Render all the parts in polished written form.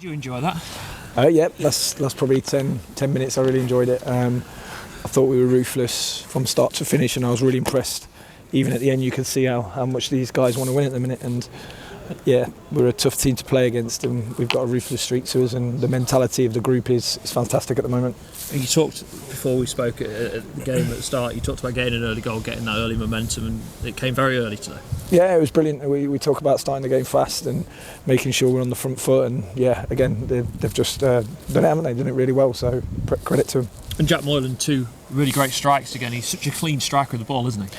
Did you enjoy that? Yeah, that's probably 10 minutes. I really enjoyed it. I thought we were ruthless from start to finish, and I was really impressed. Even at the end, you could see how much these guys want to win at the minute. And yeah, we're a tough team to play against, and we've got a ruthless streak to us, and the mentality of the group is fantastic at the moment. You talked, before we spoke at the game at the start, you talked about getting an early goal, getting that early momentum, and it came very early today. Yeah, it was brilliant. We talk about starting the game fast and making sure we're on the front foot, and yeah, again, they've just done it, haven't they? Done it really well, so credit to them. And Jack Moylan, 2 really great strikes again. He's such a clean striker of the ball, isn't he?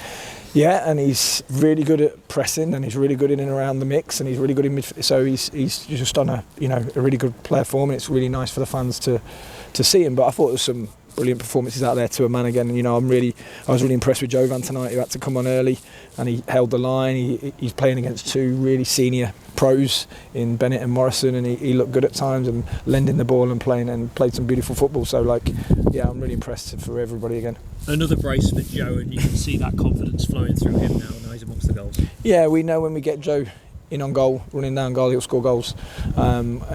Yeah, and he's really good at pressing, and he's really good in and around the mix, and he's really good in midfield. So he's just on a really good player form, and it's really nice for the fans to see him. But I thought there was some brilliant performances out there to a man again. And, I was really impressed with Jovan tonight, who had to come on early, and he held the line. He's playing against 2 really senior pros in Bennett and Morrison, and he looked good at times and lending the ball and played some beautiful football. So I'm really impressed for everybody again. Another brace for Joe, and you can see that confidence flowing through him now. Now he's amongst the goals. Yeah, we know when we get Joe in on goal, running down goal, he'll score goals.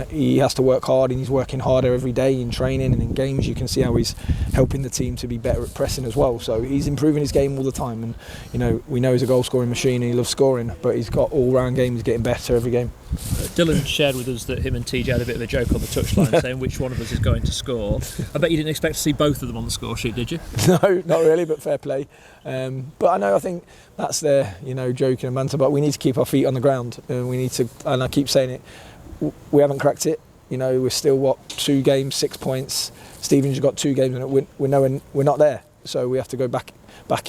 He has to work hard, and he's working harder every day in training and in games. You can see how he's helping the team to be better at pressing as well. So he's improving his game all the time, and we know he's a goal scoring machine and he loves scoring, but he's got all round game. He's getting better every game. Dylan shared with us that him and TJ had a bit of a joke on the touchline saying which one of us is going to score. I bet you didn't expect to see both of them on the score sheet, did you? No, not really, but fair play. But I think that's their joking and banter, but we need to keep our feet on the ground, and we need to, and I keep saying it, we haven't cracked it. We're still 2 games, 6 points. Stephen's got 2 games, and we're not there, so we have to go back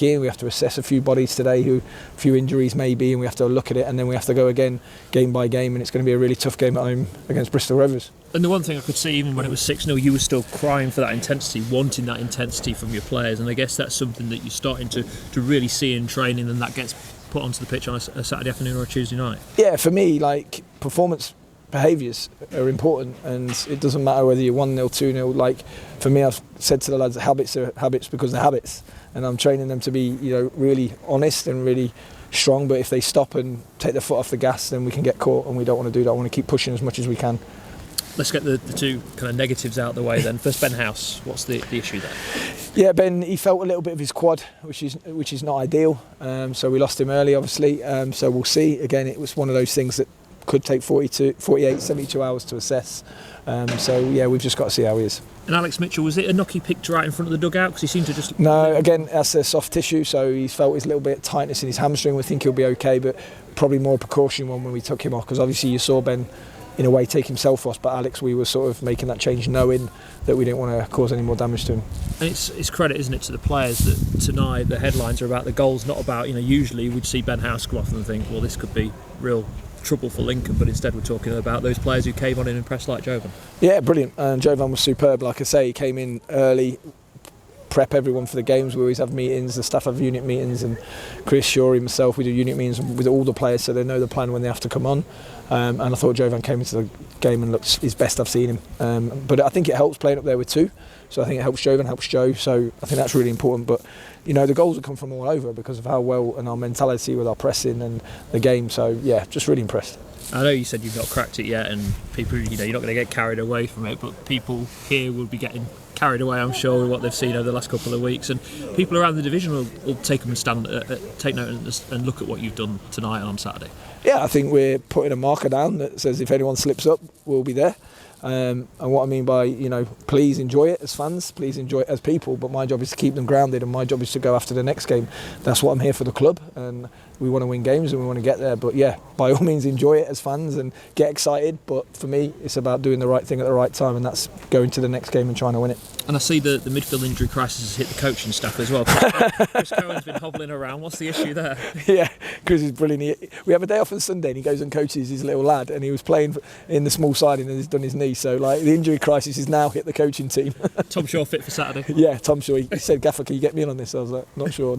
in. We have to assess a few bodies today, a few injuries maybe, and we have to look at it, and then we have to go again game by game, and it's going to be a really tough game at home against Bristol Rovers. And the one thing I could see, even when it was 6-0, you were still crying for that intensity, wanting that intensity from your players, and I guess that's something that you're starting to really see in training, and that gets put onto the pitch on a Saturday afternoon or a Tuesday night. Yeah, for me, performance behaviours are important, and it doesn't matter whether you're 1-0, 2-0. For me, I've said to the lads that habits are habits because they're habits, and I'm training them to be really honest and really strong. But if they stop and take their foot off the gas, then we can get caught, and we don't want to do that. I want to keep pushing as much as we can. Let's get the 2 kind of negatives out of the way then. First, Ben House, what's the issue there? Yeah, Ben, he felt a little bit of his quad, which is not ideal. So we lost him early, obviously. So we'll see. Again, it was one of those things that could take 48, 72 hours to assess. We've just got to see how he is. And Alex Mitchell, was it a knock he picked right in front of the dugout? Because he seemed to just... No, again, that's a soft tissue, so he felt his little bit of tightness in his hamstring. We think he'll be okay, but probably more a precaution one when we took him off, because obviously you saw Ben, in a way, take himself off, but Alex, we were sort of making that change knowing that we didn't want to cause any more damage to him. And it's credit, isn't it, to the players that tonight the headlines are about the goals, not about, usually we'd see Ben House come off and think, well, this could be real trouble for Lincoln, but instead we're talking about those players who came on and impressed, like Jovan. Yeah, brilliant, and Jovan was superb. Like I say, he came in early, prep everyone for the games. We always have meetings, the staff have unit meetings, and Chris, Shorey, myself, we do unit meetings with all the players so they know the plan when they have to come on. And I thought Jovan came into the game and looked his best I've seen him. But I think it helps playing up there with 2. So I think it helps Jovan, helps Joe. So I think that's really important. But the goals have come from all over because of how well and our mentality with our pressing and the game. So yeah, just really impressed. I know you said you've not cracked it yet, and people, you're not going to get carried away from it, but people here will be getting carried away, I'm sure, with what they've seen over the last couple of weeks, and people around the division will take take note and look at what you've done tonight and on Saturday. Yeah, I think we're putting a marker down that says if anyone slips up, we'll be there. And what I mean by, please enjoy it as fans, please enjoy it as people, but my job is to keep them grounded, and my job is to go after the next game. That's what I'm here for the club, and we want to win games and we want to get there. But yeah, by all means enjoy it as fans and get excited, but for me it's about doing the right thing at the right time, and that's going to the next game and trying to win it. And I see the midfield injury crisis has hit the coaching staff as well. Chris Cohen's been hobbling around. What's the issue there? Yeah, Chris is brilliant. We have a day off on Sunday and he goes and coaches his little lad, and he was playing in the small side and he's done his knee. So the injury crisis has now hit the coaching team. Tom Shaw fit for Saturday? Yeah, Tom Shaw. He said, "Gaffer, can you get me in on this?" I was like, not sure.